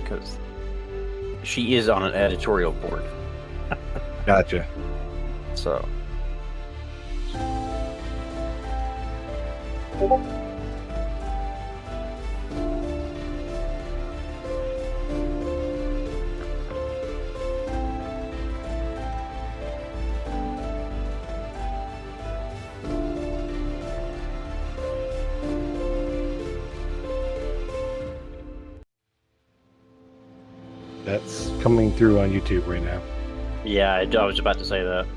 because she is on an editorial board. Gotcha. So That's coming through on YouTube right now. yeah, I was about to say that.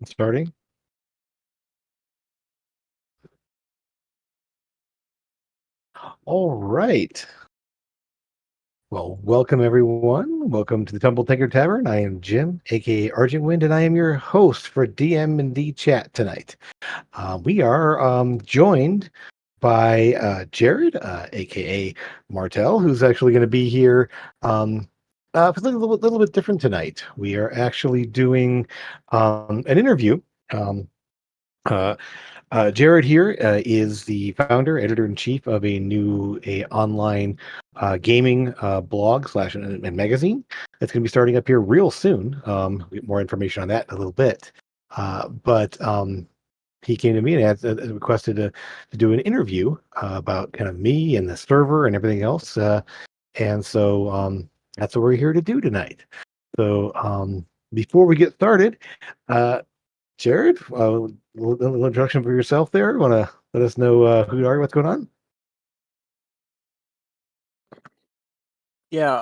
Starting. All right. Well, welcome everyone. Welcome to the Tumble Tinker Tavern. I am Jim, aka Argent Wind, and I am your host for DM&D chat tonight. We are joined by Jared, aka Martel, who's actually going to be here for little bit different tonight. We are actually doing an interview. Um, uh, Jared here is the founder, editor in chief of a online gaming blog slash and magazine that's going to be starting up here real soon. We'll get more information on that in a little bit. But he came to me and requested to do an interview about kind of me and the server and everything else. And so that's what we're here to do tonight. So before we get started, uh, Jared, little introduction for yourself there. Want to let us know who you are, what's going on? Yeah.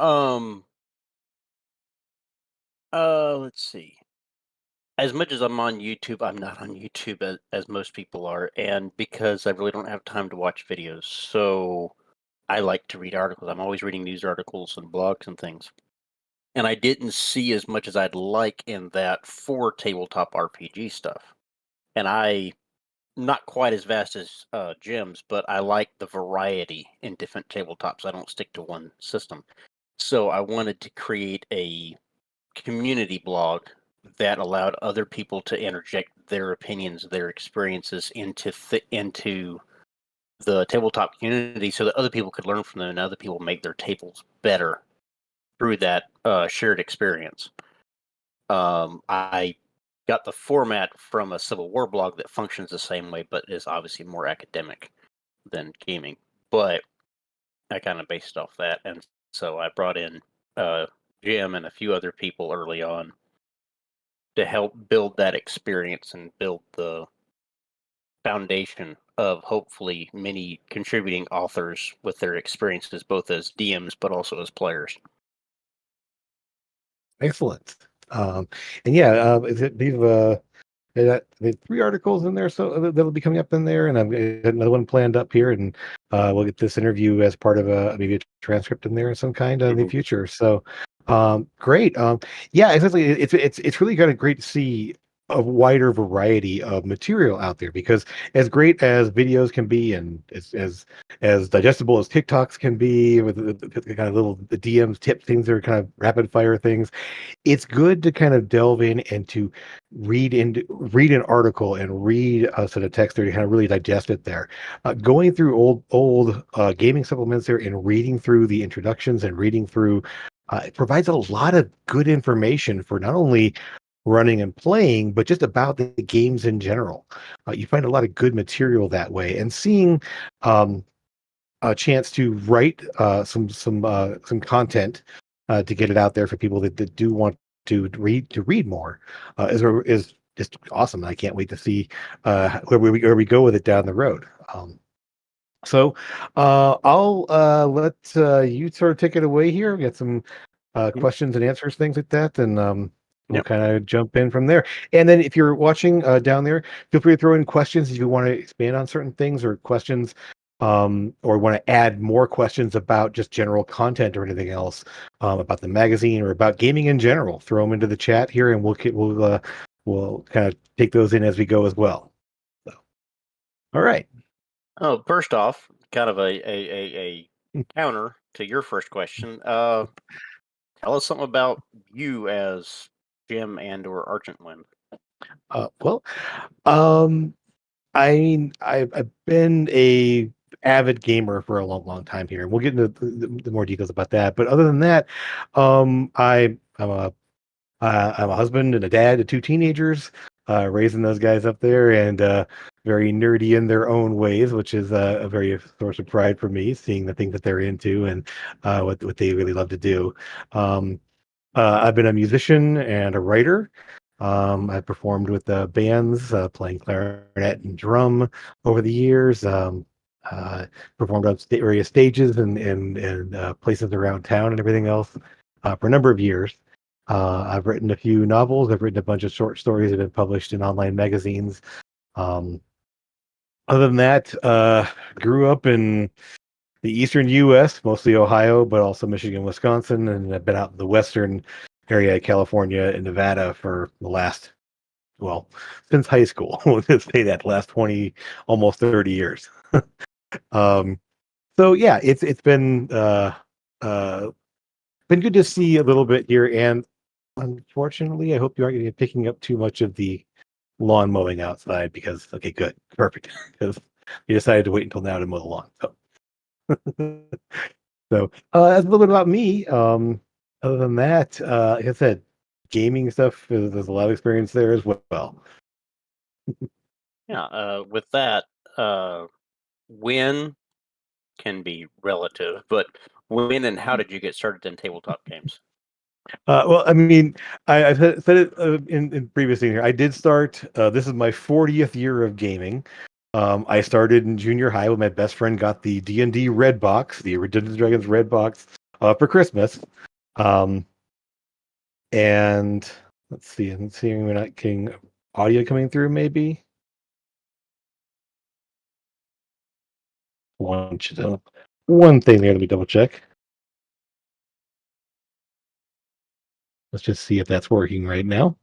Let's see. As much as I'm on YouTube, I'm not on YouTube as most people are, and because I really don't have time to watch videos, so I like to read articles. I'm always reading news articles and blogs and things. And I didn't see as much as I'd like in that for tabletop RPG stuff. And I not quite as vast as Jim's, but I like the variety in different tabletops. I don't stick to one system. So I wanted to create a community blog that allowed other people to interject their opinions, their experiences into the tabletop community, so that other people could learn from them and other people make their tables better through that shared experience. I got the format from a Civil War blog that functions the same way, but is obviously more academic than gaming. But I kind of based off that, and so I brought in Jim and a few other people early on to help build that experience and build the foundation of hopefully many contributing authors with their experiences both as DMs but also as players. Excellent. And yeah, they've 3 articles in there, so that'll be coming up in there, and I've got another one planned up here, and we'll get this interview as part of maybe a transcript in there of some kind in the future. So, great. Yeah, exactly. It's really kind of great to see a wider variety of material out there because as great as videos can be and as digestible as TikToks can be with the kind of little the DMs tip things that are kind of rapid fire things, it's good to kind of delve in and to read an article and read a set of text there to kind of really digest it there. Going through old gaming supplements there and reading through the introductions and reading through it provides a lot of good information for not only running and playing, but just about the games in general. You find a lot of good material that way, and seeing um, a chance to write some content to get it out there for people that do want to read more is just awesome. I can't wait to see where we go with it down the road. So I'll let you sort of take it away here. We got some questions and answers, things like that, and we'll Yep. kind of jump in from there. And then if you're watching down there, feel free to throw in questions if you want to expand on certain things or questions, or want to add more questions about just general content or anything else about the magazine or about gaming in general. Throw them into the chat here, and we'll kind of take those in as we go as well. So, all right. Oh, first off, kind of a counter to your first question. Tell us something about you as Jim and or Argent Wind. Well, um, I mean, I've been a avid gamer for a long time here, and we'll get into the more details about that. But other than that, I'm a husband and a dad to 2 teenagers, raising those guys up there, and very nerdy in their own ways, which is a very source of pride for me, seeing the things that they're into and what they really love to do. Um, I've been a musician and a writer. I've performed with bands, playing clarinet and drum over the years. Uh, Performed on various stages and places around town and everything else for a number of years. I've written a few novels. I've written a bunch of short stories that have been published in online magazines. Um, Other than that, grew up in the eastern U.S., mostly Ohio, but also Michigan, Wisconsin, and I've been out in the western area, California and Nevada for the last, well, since high school. We'll just say that last 20, almost 30 years. Um, so yeah, uh, been good to see a little bit here, and unfortunately, I hope you aren't going to be picking up too much of the lawn mowing outside because okay, good, perfect, because you decided to wait until now to mow the lawn. That's a little bit about me. Other than that, like I said, gaming stuff, there's a lot of experience there as well. Yeah. With that, when can be relative, but when and how did you get started in tabletop games? Well, I mean, I've said it in previous thing here. I did start. This is my 40th year of gaming. I started in junior high when my best friend got the D&D red box, the Dungeons and Dragons red box, for Christmas. Um, and let's see, we're not getting audio coming through. Maybe one, one thing there. Let me double check. Let's just see if that's working right now.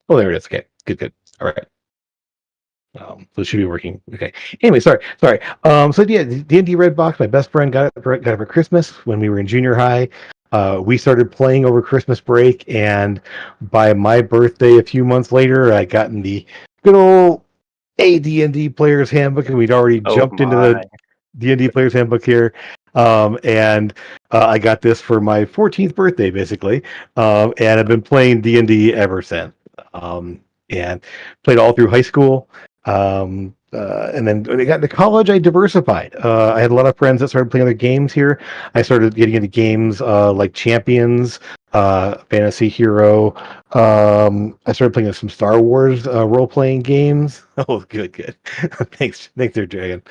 Oh, there it is. Okay, good. All right. So it should be working. Okay. Anyway, sorry. So yeah, the D&D Red Box. My best friend got it for Christmas when we were in junior high. We started playing over Christmas break, and by my birthday, a few months later, I got in the good old AD&D Player's Handbook, and we'd already Oh jumped into the my. D&D Player's Handbook here. And I got this for my 14th birthday, basically, and I've been playing D&D ever since. And played all through high school. And then when I got into college, I diversified. I had a lot of friends that started playing other games here. I started getting into games like Champions, Fantasy Hero. I started playing some Star Wars role-playing games. Oh, good. Thanks, there, Dragon.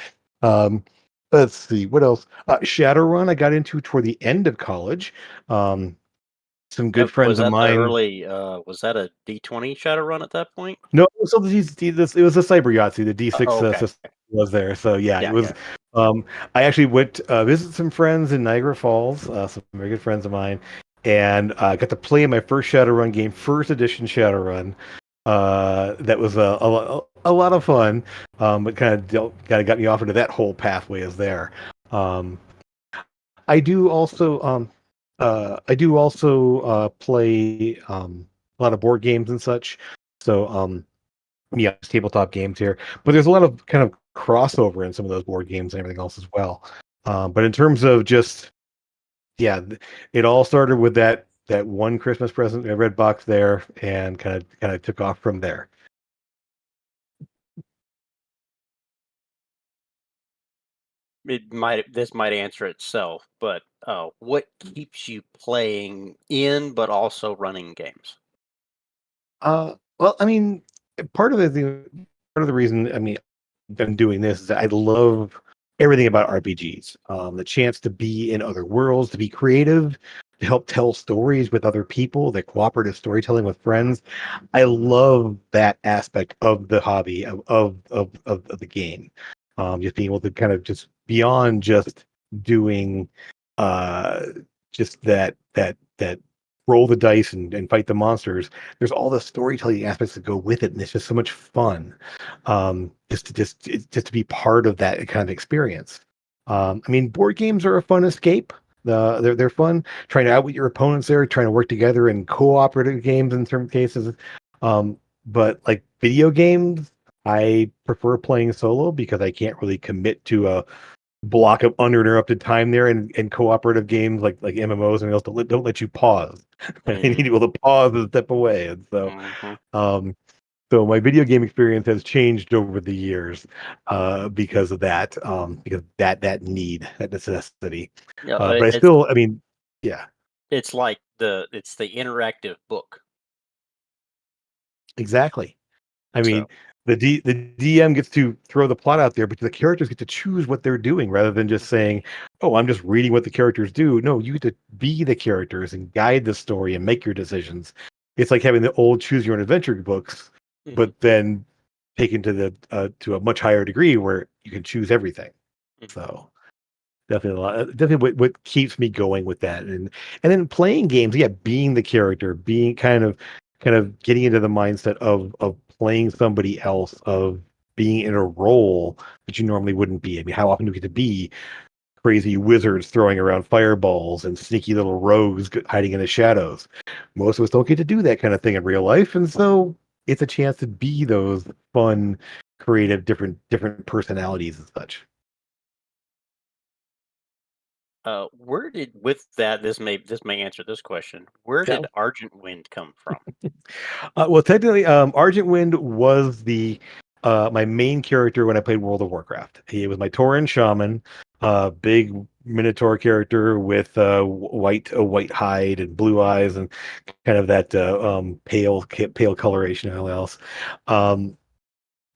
Um, let's see what else. Shadowrun, I got into toward the end of college. Some good friends Was of that the mine. early? Was that a D20 Shadowrun at that point? No, so it was a Cyber Yahtzee. The D6 Oh, okay. system was there. So yeah, it Yeah, was. yeah. Um, I actually went visit some friends in Niagara Falls, some very good friends of mine, and got to play my first Shadowrun game, first edition Shadowrun. That was a lot of fun, but kind of got me off into that whole pathway as there. Um, I do also play a lot of board games and such. So yeah, it's tabletop games here, but there's a lot of kind of crossover in some of those board games and everything else as well. But in terms of just yeah, it all started with that one Christmas present, a red box there, and kind of took off from there. This might answer itself, but what keeps you playing in, but also running games? Well, I mean, part of the reason I'm doing this is that I love everything about RPGs. The chance to be in other worlds, to be creative, to help tell stories with other people, the cooperative storytelling with friends. I love that aspect of the hobby of the game. Just being able to kind of just beyond just doing uh just that roll the dice and fight the monsters. There's all the storytelling aspects that go with it, and it's just so much fun. Just to be part of that kind of experience. I mean, board games are a fun escape. They're fun. Trying to outwit your opponents there, trying to work together in cooperative games in certain cases. But like video games, I prefer playing solo because I can't really commit to a block of uninterrupted time there in cooperative games like MMOs and else don't let you pause. I need Hmm. to be able to pause and step away. And Hmm. um, so my video game experience has changed over the years because of that, because that need, that necessity. Yeah, But I still, I mean, yeah, it's like it's the interactive book. exactly. I mean, So. the DM gets to throw the plot out there, but the characters get to choose what they're doing rather than just saying, "Oh, I'm just reading what the characters do." No, you get to be the characters and guide the story and make your decisions. It's like having the old choose your own adventure books, Hmm. but then taken to the to a much higher degree where you can choose everything. Hmm. So definitely definitely what keeps me going with that. And then playing games, yeah, being the character, being kind of getting into the mindset of playing somebody else, of being in a role that you normally wouldn't be. I mean, how often do we get to be crazy wizards throwing around fireballs and sneaky little rogues hiding in the shadows? Most of us don't get to do that kind of thing in real life, and so it's a chance to be those fun, creative, different personalities and such. Where did with that this may answer this question. Where Yeah. did Argent Wind come from? Well, technically, Argent Wind was the my main character when I played World of Warcraft. He was my Tauren shaman, big Minotaur character with white a white hide and blue eyes and kind of that pale coloration and all else. Um,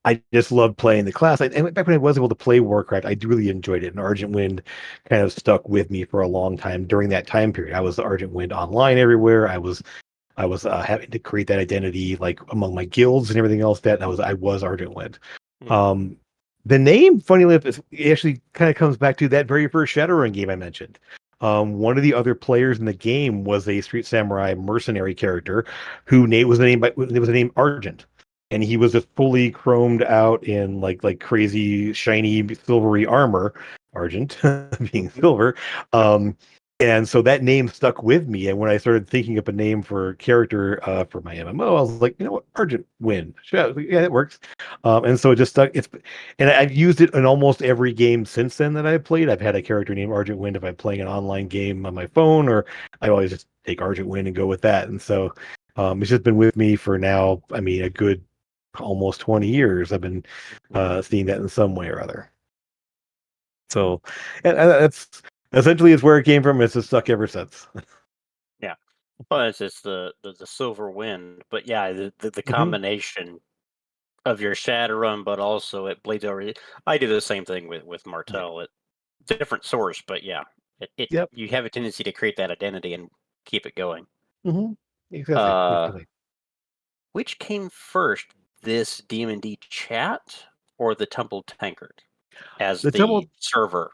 I just loved playing the class. And back when I was able to play Warcraft, I really enjoyed it. And Argent Wind kind of stuck with me for a long time during that time period. I was the Argent Wind online everywhere. I was having to create that identity like among my guilds and everything else. That I was Argent Wind. Hmm. Um, the name, funny enough, it actually kind of comes back to that very first Shadowrun game I mentioned. One of the other players in the game was a Street Samurai mercenary character who name was the name it was the name Argent, and he was just fully chromed out in like crazy shiny silvery armor, Argent being silver. Um, and so that name stuck with me. And when I started thinking up a name for character for my MMO, I was like, you know what, Argent Wind. Sure, yeah, it works. And so it just stuck. And I've used it in almost every game since then that I've played. I've had a character named Argent Wind if I'm playing an online game on my phone, or I always just take Argent Wind and go with that. And so it's just been with me for now. I mean, a good almost 20 years. I've been Hmm. seeing that in some way or other. So and that's essentially is where it came from. It's just stuck ever since. Yeah. Well, it's the silver wind, but yeah, the Mhm. combination of your Shadowrun, but also it bleeds over. I do the same thing with Yeah. Martell. It different source, but yeah, it Yep. you have a tendency to create that identity and keep it going. Hmm. Exactly. Uh, Exactly. which came first, this DM&D chat or the Temple Tankard as The the temple. server?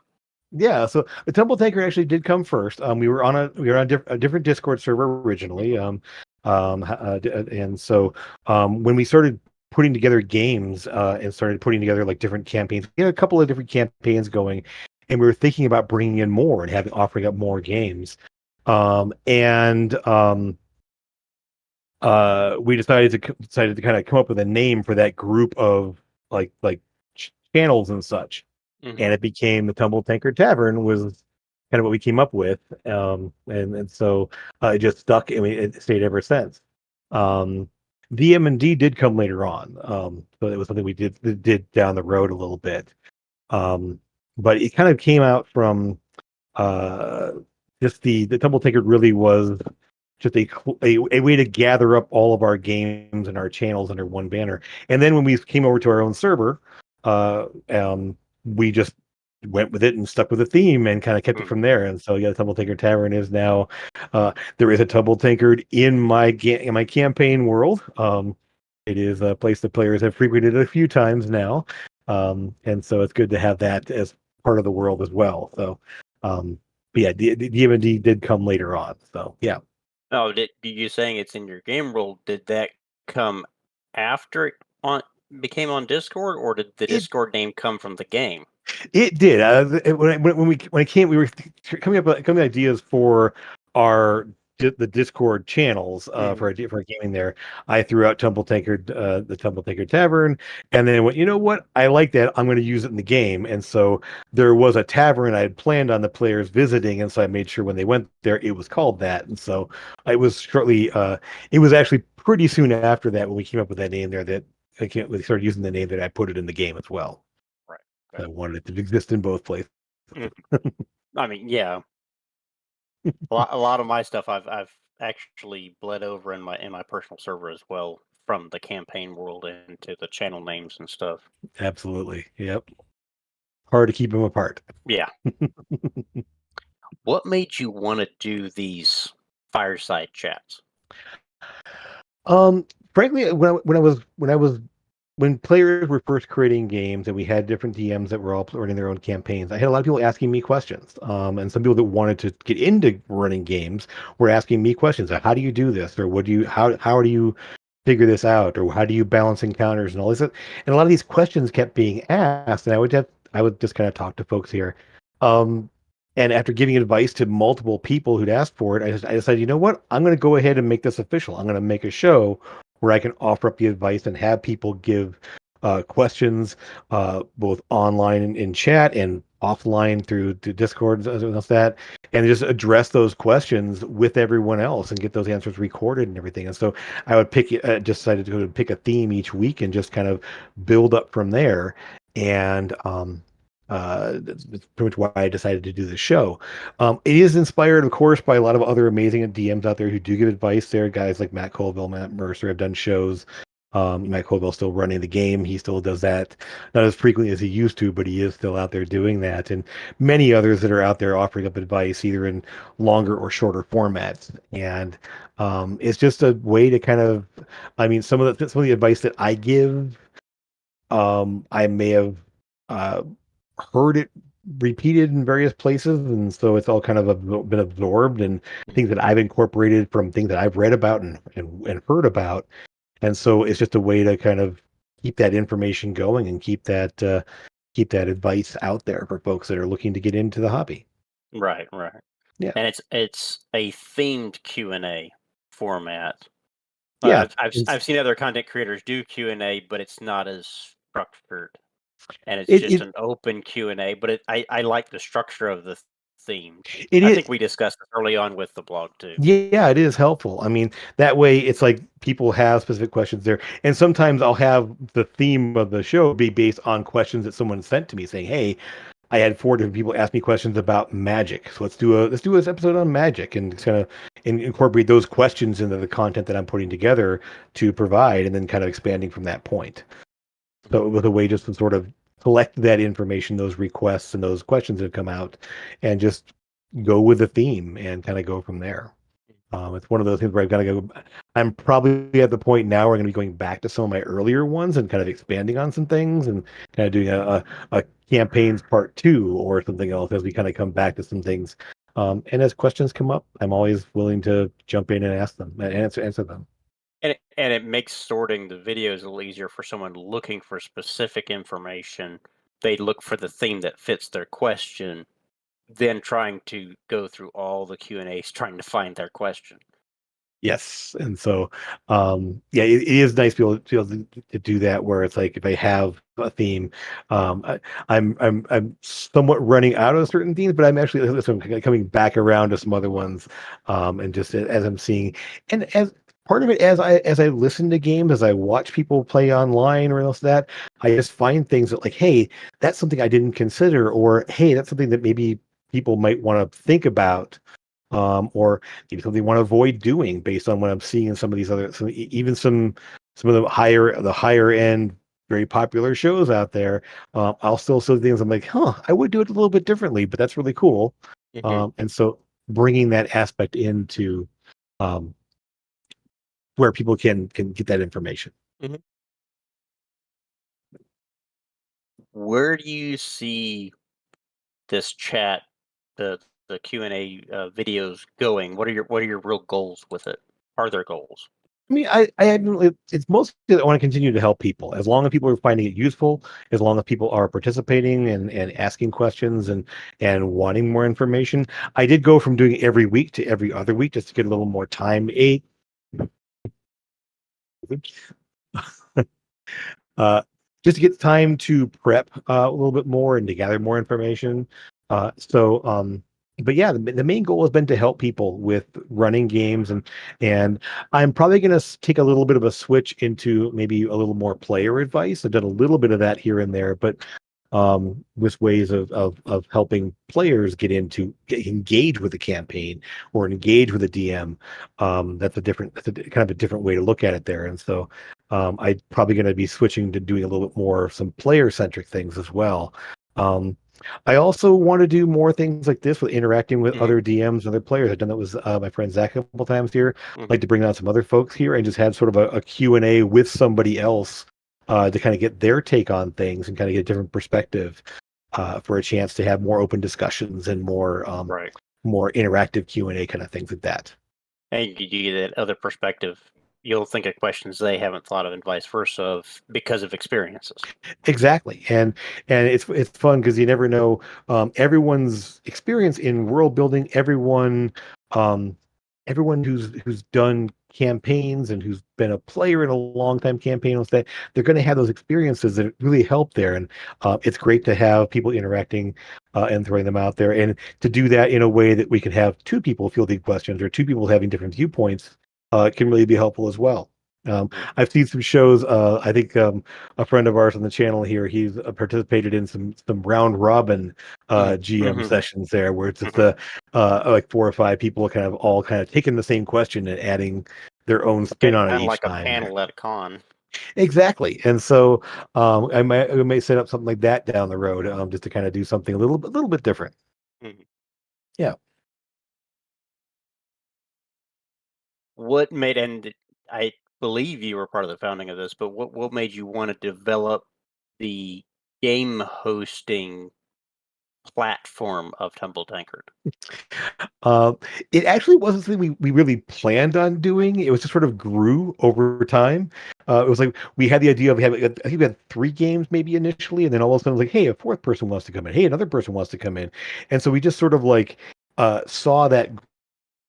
Yeah, so the Temple Tanker actually did come first. We were on a different Discord server originally. And so when we started putting together games and started putting together like different campaigns, we had a couple of different campaigns going, and we were thinking about bringing in more and having offering up more games. And We decided to kind of come up with a name for that group of like channels and such, Hmm. and it became the Tumble Tanker Tavern was kind of what we came up with, and so it just stuck and it stayed ever since. Um, DM&D did come later on, so it was something we did down the road a little bit, um, but it kind of came out from uh, just the Tumble Tanker really was just a way to gather up all of our games and our channels under one banner. And then when we came over to our own server, uh, we just went with it and stuck with the theme and kind of kept it Hmm. from there. And so yeah, the Tumble Tinker Tavern is now there is a Tumble Tinkered in in my campaign world. It is a place that players have frequented a few times now. And so it's good to have that as part of the world as well. So but yeah, D&D did come later on. So yeah. Oh, did you saying it's in your game role? Did that come after it on became on Discord, or did the It Discord name come from the game? It did. When it came, we were coming with ideas for our the Discord channels Hmm. for our gaming there. I threw out the Tumble Tinker Tavern, and then went, you know what? I like that. I'm going to use it in the game. And so there was a tavern I had planned on the players visiting, and so I made sure when they went there, it was called that. And so it was shortly. It was actually pretty soon after that when we came up with that name there that we started using the name that I put it in the game as well. Right. I Okay. wanted it to exist in both places. Mhm. I mean, yeah, a lot of my stuff I've actually bled over in my personal server as well from the campaign world into the channel names and stuff. Absolutely. Yep. Hard to keep them apart. Yeah. What made you want to do these fireside chats? Um, Frankly, when players were first creating games and we had different DMs that were all running their own campaigns, I had a lot of people asking me questions. And some people that wanted to get into running games were asking me questions like, how do you do this? Or how do you figure this out? Or how do you balance encounters and all this? And a lot of these questions kept being asked, and I would just kind of talk to folks here. Um, and after giving advice to multiple people who'd asked for it, I decided, you know what? I'm going to go ahead and make this official. I'm going to make a show where I can offer up the advice and have people give questions, both online in chat and offline through Discord and that, and just address those questions with everyone else and get those answers recorded and everything. And so I would just decided to pick a theme each week and just kind of build up from there. And that's pretty much why I decided to do the show. It is inspired, of course, by a lot of other amazing DMs out there who do give advice. There, guys like Matt Colville, Matt Mercer have done shows. Matt Colville's still running the game. He still does that, not as frequently as he used to, but he is still out there doing that. And many others that are out there offering up advice, either in longer or shorter formats. And it's just a way to kind of, I mean, some of the advice that I give, I may have uh, heard it repeated in various places, and so it's all kind of been absorbed and things that I've incorporated from things that I've read about and heard about, and so it's just a way to kind of keep that information going and keep that advice out there for folks that are looking to get into the hobby. Right, right. Yeah, And it's a themed Q&A format. yeah, I've seen other content creators do Q&A, but it's not as structured, and it's it just it an open Q&A. But I like the structure of the themed. it I is. think we discussed this early on with the blog too. Yeah, it is helpful. I mean, that way it's like people have specific questions there. And sometimes I'll have the theme of the show be based on questions that someone sent to me saying, "Hey, I had four different people ask me questions about magic. So let's do this episode on magic and kind of incorporate those questions into the content that I'm putting together to provide and then kind of expanding from that point." So with a way just to sort of collect that information, those requests and those questions that have come out and just go with the theme and kind of go from there. It's one of those things where I've got to go. I'm probably at the point now where I'm going to be going back to some of my earlier ones and kind of expanding on some things and kind of doing a campaigns part two or something else as we kind of come back to some things. And as questions come up, I'm always willing to jump in and ask them and answer them. And it makes sorting the videos a little easier for someone looking for specific information. They look for the theme that fits their question, then trying to go through all the Q&As trying to find their question. Yes, and so yeah, it is nice to be able to do that. Where it's like if I have a theme, I'm somewhat running out of certain themes, but I'm actually so I'm coming back around to some other ones, and just as I'm seeing, and as part of it as I listen to games, as I watch people play online or else that, I just find things that like, hey, that's something I didn't consider, or hey, that's something that maybe people might want to think about, or maybe something they want to avoid doing based on what I'm seeing in some of these other, even some of the higher end, very popular shows out there. I'll still see things I'm like, huh, I would do it a little bit differently, but that's really cool. Hmm. And so bringing that aspect into um, where people can get that information. Hmm. Where do you see this chat, the Q&A videos going? What are your real goals with it? Are there goals? I mean, I haven't, it's mostly that I want to continue to help people. As long as people are finding it useful, as long as people are participating and asking questions and wanting more information. I did go from doing every week to every other week just to get a little more time. Uh, just to get time to prep a little bit more and to gather more information. But yeah, the main goal has been to help people with running games, and I'm probably going to take a little bit of a switch into maybe a little more player advice. I've done a little bit of that here and there, but with ways of helping players get engage with the campaign or engage with the DM. That's kind of a different way to look at it there. And so I'm probably going to be switching to doing a little bit more of some player centric things as well. Um, I also want to do more things like this with interacting with Hmm. other DMs and other players. I've done that with my friend Zach a couple times here. I'd Hmm. like to bring on some other folks here and just have sort of a Q&A with somebody else to kind of get their take on things and kind of get a different perspective for a chance to have more open discussions and Right. more interactive Q&A kind of things like that. And you get that other perspective. You'll think of questions they haven't thought of, and vice versa, because of experiences. Exactly, and it's fun because you never know everyone's experience in world building. Um, everyone who's done campaigns and who's been a player in a long time campaign with that, they're going to have those experiences that really help there, and it's great to have people interacting and throwing them out there, and to do that in a way that we can have two people fielding questions or two people having different viewpoints can really be helpful as well. Mhm. I've seen some shows. I think a friend of ours on the channel here, he's participated in some round robin Mm. GM Mhm. sessions there, where it's just Mhm. like four or five people kind of taking the same question and adding their own spin Okay, on it kind of each like a time there. panel at a con. Exactly, and so I may set up something like that down the road, just to kind of do something a little bit different. Mhm. Yeah. What made and I believe you were part of the founding of this, but what made you want to develop the game hosting platform of Tumble Tankard? Uh, it actually wasn't something we really planned on doing. It was just sort of grew over time. It was like we had the idea of having, I think we had three games maybe initially, and then all of a sudden, it was like, hey, a fourth person wants to come in. Hey, another person wants to come in. And so we just sort of like saw that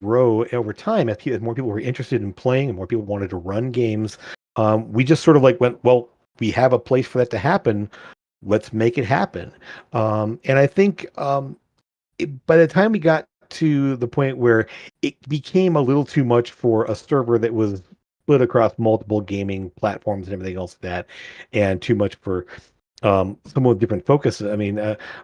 grow over time as more people were interested in playing and more people wanted to run games. We just sort of like went, well, we have a place for that to happen. Let's make it happen. And I think by the time we got to the point where it became a little too much for a server that was split across multiple gaming platforms and everything else like that, and too much for some with different focuses. I mean,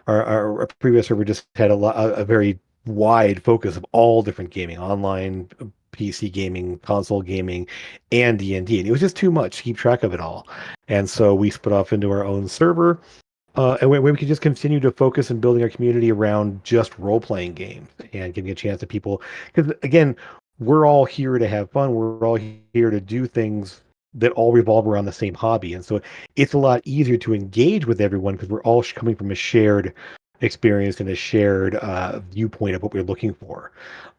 our previous server just had a very wide focus of all different gaming, online, PC gaming, console gaming, and D&D. And it was just too much to keep track of it all. And so we split off into our own server and where we could just continue to focus on building our community around just role playing games and giving a chance to people. Because again, we're all here to have fun. We're all here to do things that all revolve around the same hobby. And so it's a lot easier to engage with everyone because we're all coming from a shared experience and a shared viewpoint of what we're looking for.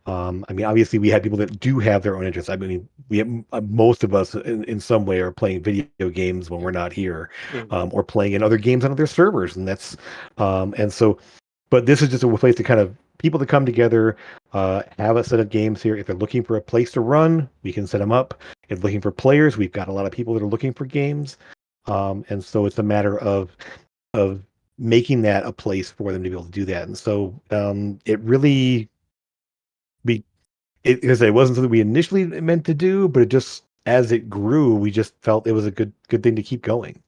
I mean, obviously, we have people that do have their own interests. I mean, we have, most of us in some way are playing video games when we're not here, Mhm. or playing in other games on other servers, and and so. But this is just a place to kind of people to come together, have a set of games here. If they're looking for a place to run, we can set them up. If they're looking for players, we've got a lot of people that are looking for games, and so it's a matter of making that a place for them to be able to do that. And so it really we it wasn't something we initially meant to do, but it just as it grew, we just felt it was a good thing to keep going.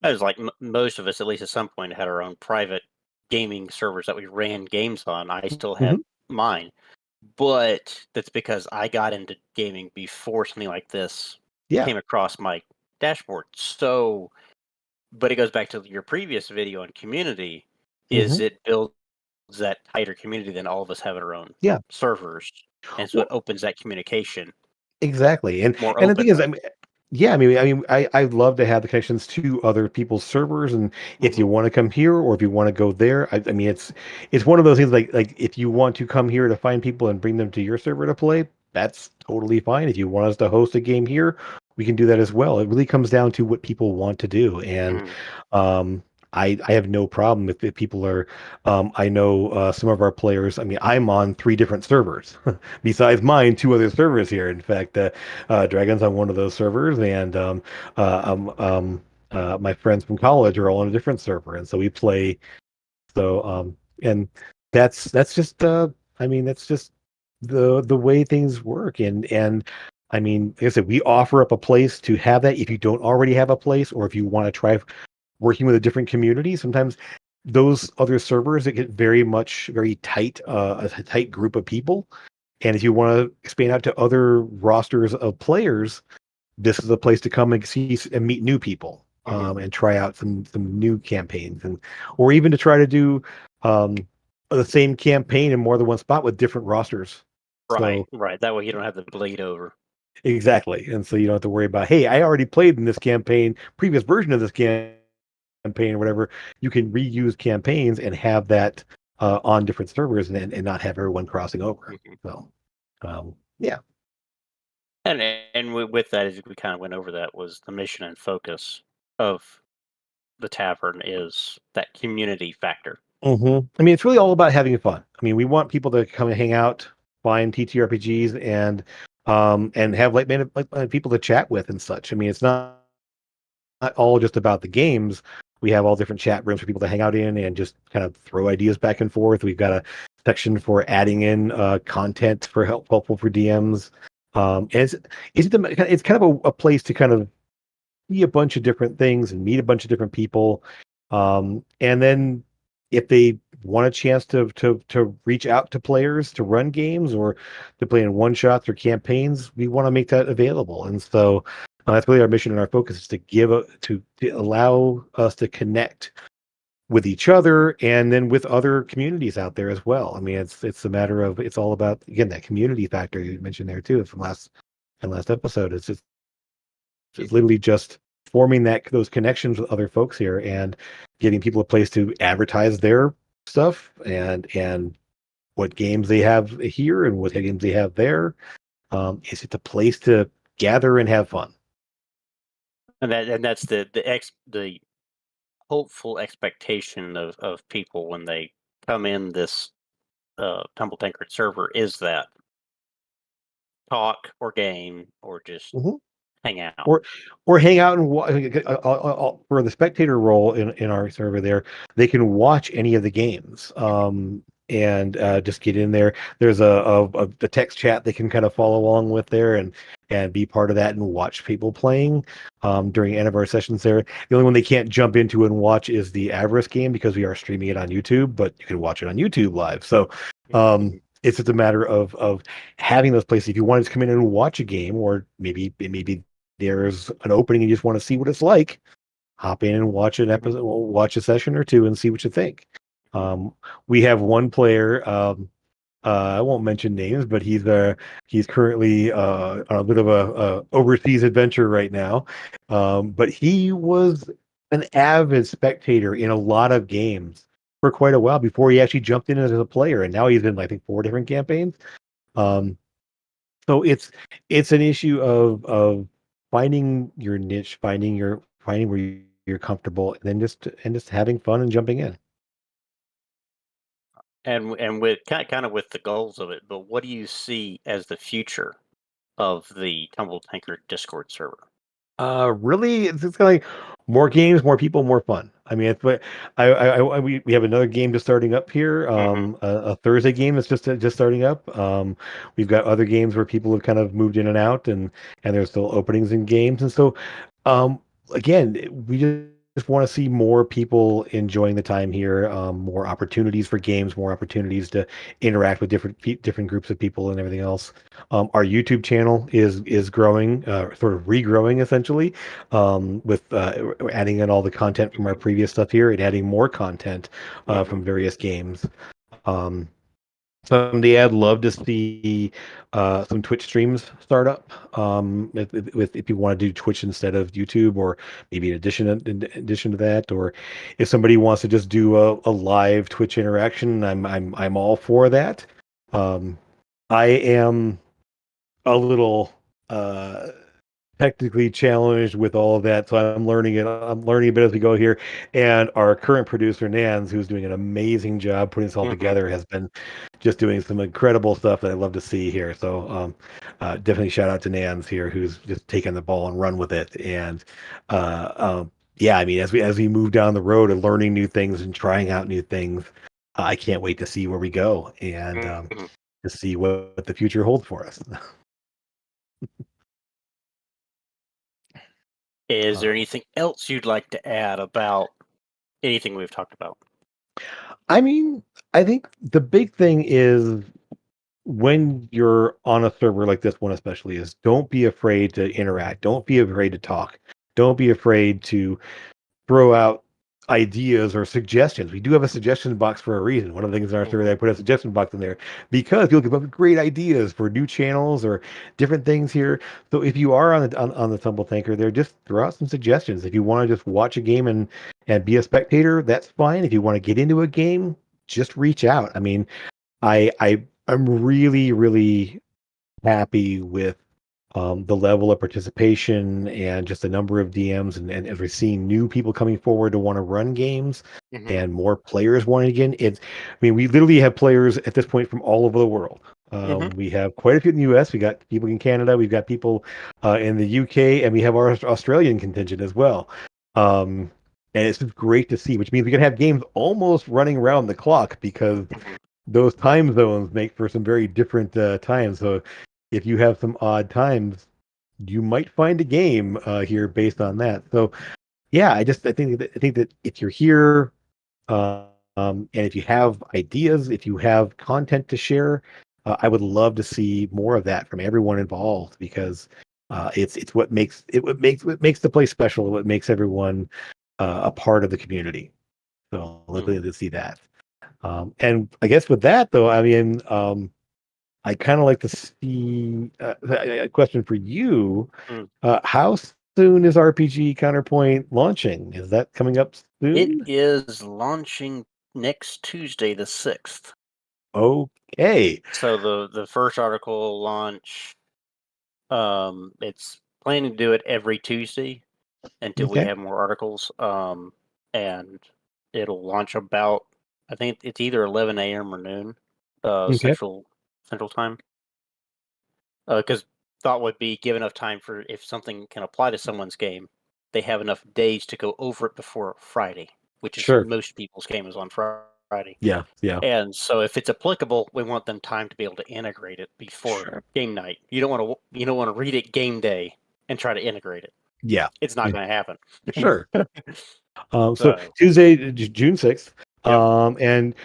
That was like most of us, at least at some point, had our own private gaming servers that we ran games on. I still have Hmm. mine, but that's because I got into gaming before something like this Yeah. came across my dashboard. So, but it goes back to your previous video on community, is Hmm. it builds that tighter community than all of us have our own Yeah. servers, and so it Well, opens that communication exactly. more And the thing is, openly. yeah, I'd love to have the connections to other people's servers, and if Mhm. you want to come here or if you want to go there, I mean, it's one of those things like if you want to come here to find people and bring them to your server to play, that's totally fine. If you want us to host a game here, we can do that as well. It really comes down to what people want to do, and Mhm. um, I have no problem if people are. I know some of our players. I mean, I'm on three different servers besides mine, two other servers here. In fact, Dragon's on one of those servers, and uh, um, um, my friends from college are all on a different server, and so we play. So, and that's just, I mean, that's just the way things work, and I mean, like I said, we offer up a place to have that if you don't already have a place, or if you want to try working with a different community, sometimes those other servers, it get very tight, a tight group of people. And if you want to expand out to other rosters of players, this is a place to come and see and meet new people, Hmm. and try out some new campaigns, and or even to try to do um, the same campaign in more than one spot with different rosters. Right, So right. That way you don't have to bleed over. exactly, and so you don't have to worry about, hey, I already played in this campaign, previous version of this campaign or whatever. You can reuse campaigns and have that on different servers, and not have everyone crossing over. Mhm. So yeah. With that, as we kind of went over, that was the mission and focus of the tavern is that community factor. I mean, it's really all about having fun. I mean, we want people to come and hang out, find TTRPGs, and have like people to chat with and such. I mean, it's not all just about the games. We have all different chat rooms for people to hang out in and just kind of throw ideas back and forth. We've got a section for adding in content for helpful for DMs. And it's kind of a place to kind of see a bunch of different things and meet a bunch of different people. And then if they want a chance to reach out to players to run games or to play in one shots or campaigns, we want to make that available. And so that's really our mission and our focus is to to allow us to connect with each other and then with other communities out there as well. I mean, it's a matter of, it's all about, again, that community factor you mentioned there too from last episode. It's literally just forming those connections with other folks here and giving people a place to advertise their stuff and what games they have here and what games they have there. Is it a place to gather and have fun? That's the hopeful expectation of people when they come in this Tumble Tankard server is that talk or game or just Mhm. hang out. or or hang out and for the spectator role in our server there, they can watch any of the games, and just get in there. There's a text chat they can kind of follow along with there and be part of that and watch people playing during any of our sessions there. The only one they can't jump into and watch is the Avarice game because we are streaming it on YouTube, but you can watch it on YouTube live. So Mhm. it's just a matter of having those places. If you wanted to come in and watch a game, or maybe there's an opening and you just want to see what it's like, hop in and watch an Mhm. episode, watch a session or two and see what you think. Um, we have one player, I won't mention names, but he's currently on a bit of a overseas adventure right now. But he was an avid spectator in a lot of games for quite a while before he actually jumped in as a player, and now he's in, I think, 4 different campaigns. Um, so it's an issue of finding your niche, finding where you're comfortable, and then just having fun and jumping in. And with kind of with the goals of it, but what do you see as the future of the Tumble Tanker Discord server? Really, it's just like more games, more people, more fun. I mean, it's what we have another game just starting up here. Hmm. A Thursday game that's just starting up. We've got other games where people have kind of moved in and out, and there's still openings in games, and so um, again, we just want to see more people enjoying the time here. More opportunities for games, more opportunities to interact with different groups of people and everything else. Our YouTube channel is growing, sort of regrowing essentially, with adding in all the content from our Hmm. previous stuff here and adding more content Hmm. from various games. Um, Someday I'd love to see some Twitch streams start up. If you want to do Twitch instead of YouTube, or maybe in addition to that, or if somebody wants to just do a live Twitch interaction, I'm all for that. Um, I am a little uh technically challenged with all of that, so I'm learning it. I'm learning a bit as we go here. And our current producer, Nans, who's doing an amazing job putting this all Hmm. together, has been just doing some incredible stuff that I love to see here. So definitely shout out to Nans here, who's just taken the ball and run with it. And yeah, I mean, as we move down the road and learning new things and trying out new things, I can't wait to see where we go and Hmm. to see what the future holds for us. Is there Uh, anything else you'd like to add about anything we've talked about? I mean, I think the big thing is when you're on a server like this one, especially, is don't be afraid to interact. Don't be afraid to talk. Don't be afraid to throw out ideas or suggestions. We do have a suggestion box for a reason. One of the things in our survey, Mhm, I put a suggestion box in there because people come up with great ideas for new channels or different things here. So if you are on the Tumble Tanker there, just throw out some suggestions. If you want to just watch a game and be a spectator, that's fine. If you want to get into a game, just reach out. I mean, I'm really happy with the level of participation and just the number of DMs, and as we're seeing new people coming forward to want to run games mhm, and more players wanting again. I mean, we literally have players at this point from all over the world. mhm. We have quite a few in the US. We got people in Canada. We've got people in the UK, and we have our Australian contingent as well. Um, and it's just great to see, which means we can have games almost running around the clock because Mhm. those time zones make for some very different times. So if you have some odd times, you might find a game here based on that. So yeah, I think that if you're here, and if you have ideas, if you have content to share, I would love to see more of that from everyone involved because it's what makes the place special. What makes everyone a part of the community. So let's Mhm. to see that. And I guess with that though, I mean, I kind of like to see a question for you. Mm. How soon is RPG Counterpoint launching? Is that coming up It soon? is launching next Tuesday, the 6th. Okay. So the first article will launch. It's planning to do it every Tuesday until we Okay. have more articles. And it'll launch about, I think it's either 11 a.m. or noon, Okay. Central Time. Because thought would be give enough time for if something can apply to someone's game, they have enough days to go over it before Friday, which is Sure. most people's game is on Friday. Yeah. Yeah. And so if it's applicable, we want them time to be able to integrate it before Sure. game night. You don't want to read it game day and try to integrate it. Yeah. It's not Yeah. going to happen. Sure. So So, Tuesday, June 6th. yep. And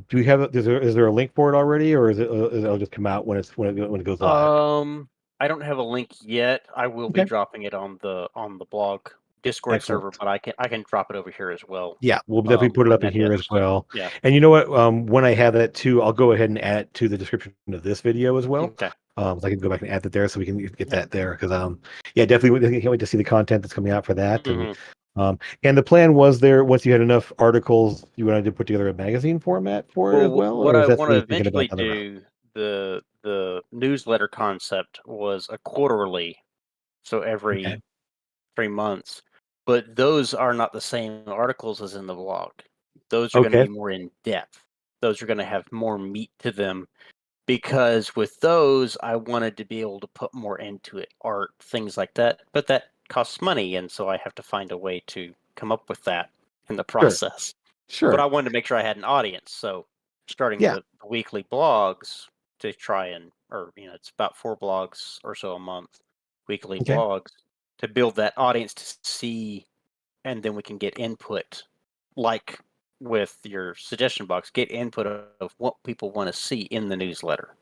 do we have is there a link for it already, or it'll just come out when when it goes live? I don't have a link yet. I will be Okay. dropping it on the blog Discord server, Excellent. but I can drop it over here as well. Yeah, we'll definitely put it When up in that here as hits. well. Yeah. And you know what? When I have that too, I'll go ahead and add it to the description of this video as well. Okay. So I can go back and add that there, so we can get Yeah. that there. Because yeah, definitely can't wait to see the content that's coming out for that. Mhm. And the plan was there once you had enough articles, you wanted to put together a magazine format for it as Well, well, what or is I that want to something you're thinking eventually about down the road? do, the newsletter concept was a quarterly, so Okay. every 3 months. But those are not the same articles as in the blog. Those are going to Okay. be more in depth. Those are going to have more meat to them because with those, I wanted to be able to put more into it, art, things like that. But that costs money, and so I have to find a way to come up with that in the Sure. process. But I Sure. wanted to make sure I had an audience, so starting Yeah. the weekly blogs to try and, or it's about 4 blogs or so a month, weekly Okay. blogs to build that audience to see, and then we can get input, like with your suggestion box, get input of what people want to see in the newsletter.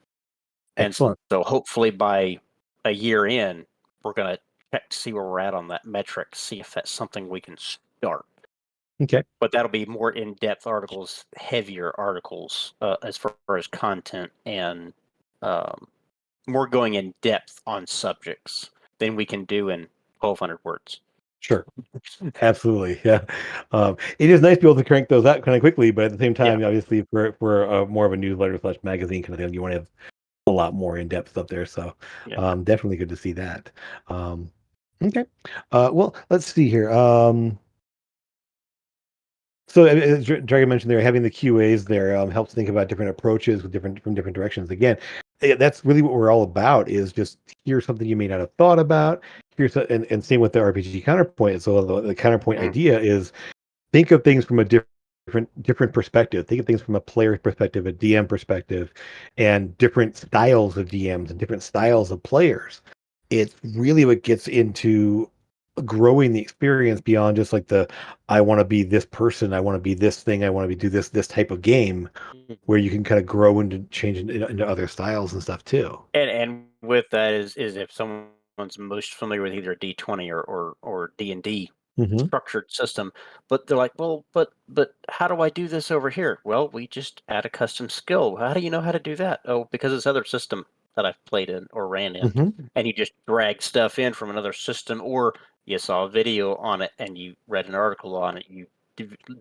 And Excellent. so hopefully by a year in, we're going to check to see where we're at on that metric, see if that's something we can start. Okay. But that'll be more in-depth articles, heavier articles as far as content, and um, more going in depth on subjects than we can do in 1,200 words. Sure. Absolutely, yeah. It is nice to be able to crank those out kind of quickly, but at the same Yeah, time, obviously, for more of a newsletter slash magazine kind of thing, you want to have a lot more in depth stuff there. So, yeah. definitely good to see that. Um, okay. Well, let's see here. So, as Dragon mentioned there, having the QAs there helps think about different approaches with different from different directions. Again, that's really what we're all about. Is just here's something you may not have thought about. And same with the RPG counterpoint. So the counterpoint Mhm. idea is think of things from a different perspective. Think of things from a player perspective, a DM perspective, and different styles of DMs and different styles of players. It's really what gets into growing the experience beyond just like the I want to be this person, I want to be this thing, I want to be do this type of game Mhm. where you can kind of grow into change into other styles and stuff too. And with that is if someone's most familiar with either D20 or D&D Hmm. structured system, but they're like, well, but how do I do this over here? Well, we just add a custom skill. How do you know how to do that? Oh, because this other system that I've played in or ran in, Hmm. and you just drag stuff in from another system, or you saw a video on it and you read an article on it, you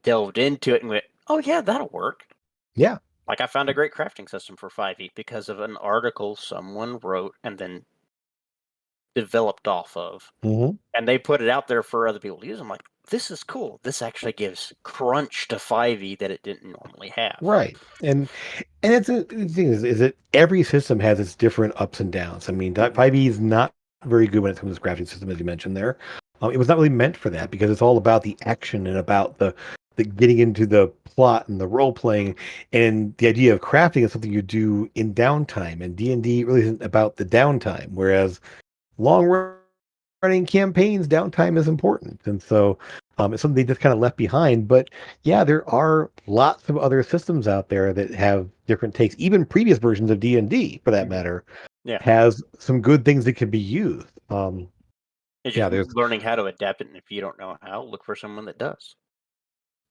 delved into it and went, oh yeah, that'll work. Yeah. Like I found a great crafting system for 5e because of an article someone wrote and then developed off of. Hmm. And they put it out there for other people to use. I'm like, this is cool. This actually gives crunch to 5e that it didn't normally have. Right. And it's the thing is that every system has its different ups and downs. I mean, Mhm. 5e is not very good when it comes to crafting system, as you mentioned there. It was not really meant for that because it's all about the action and about the getting into the plot and the role playing, and the idea of crafting is something you do in downtime. And D&D really isn't about the downtime, whereas long running campaigns, downtime is important. And so it's something they just kind of left behind. But yeah, there are lots of other systems out there that have different takes. Even previous versions of D&D, for that Mhm. matter, Yeah. has some good things that can be used. It's Yeah, just there's learning how to adapt it. And if you don't know how, look for someone that does.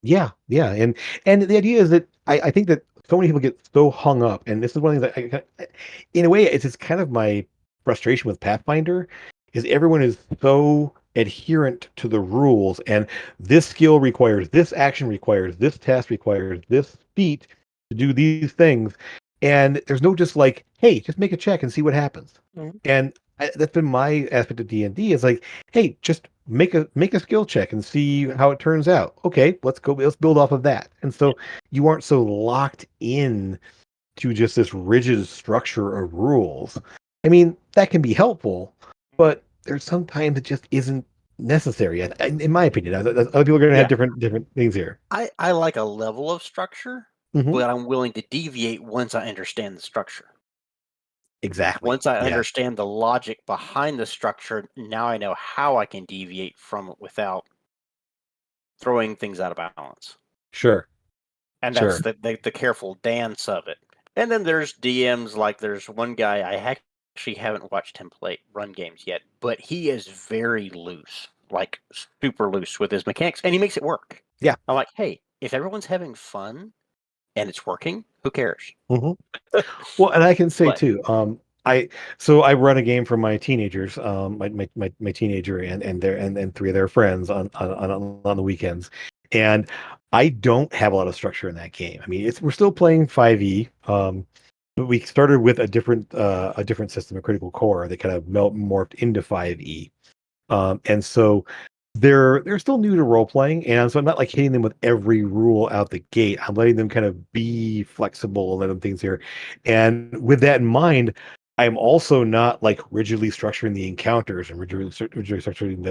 yeah, and the idea is that I think that so many people get so hung up, and this is one of the things that in a way, it's just kind of my frustration with Pathfinder, is everyone is so adherent to the rules, and this skill requires this action requires this task requires this feat to do these things, and there's no just like, hey, just make a check and see what happens. Mhm. And that's been my aspect of D&D is like, hey, just make a skill check and see how it turns out. Okay, let's build off of that. And Yeah. so you aren't so locked in to just this rigid structure of rules. I mean, that can be helpful, Mhm. but there's sometimes it just isn't necessary. In my opinion, other people are going to have Yeah. different things here. I like a level of structure, Hmm. but I'm willing to deviate once I understand the structure. Exactly. Once I Yeah. understand the logic behind the structure, now I know how I can deviate from it without throwing things out of balance. Sure. And that's Sure. the careful dance of it. And then there's DMs like there's one guy I actually haven't watched him play run games yet, but he is very loose, like super loose with his mechanics, and he makes it work. Yeah. I'm like, hey, if everyone's having fun and it's working, who cares? Hmm. Well, and I can say But too, I so I run a game for my teenagers, my teenager and three of their friends on the weekends, and I don't have a lot of structure in that game. I mean, it's we're still playing 5e. But we started with a different system, a critical core that kind of morphed into 5e. And so they're still new to role playing, and so I'm not like hitting them with every rule out the gate. I'm letting them kind of be flexible and let them things here. And with that in mind, I'm also not like rigidly structuring the encounters and rigidly structuring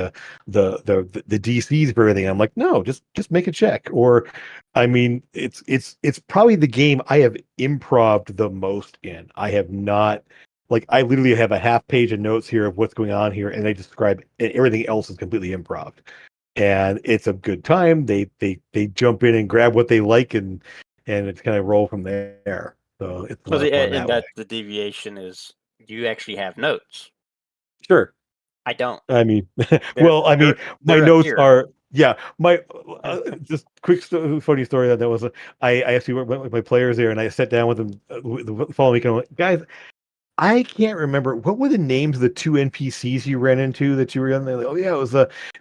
the DCs for everything. I'm like, no, just make a check. Or I mean, it's probably the game I have improved the most in. I have not like I literally have a half page of notes here of what's going on here, and they describe and everything else is completely improv. And it's a good time. They jump in and grab what they like and it's kind of roll from there. So it's a so lot of fun and that way. that the deviation is you actually have notes. Sure. I don't. I mean, They're well, I mean, they're my they're up notes here. are yeah. My just quick funny story that was I actually went with my players there and I sat down with them the following week and I'm like, guys, I can't remember what were the names of the two NPCs you ran into that you were on. They're like, oh yeah,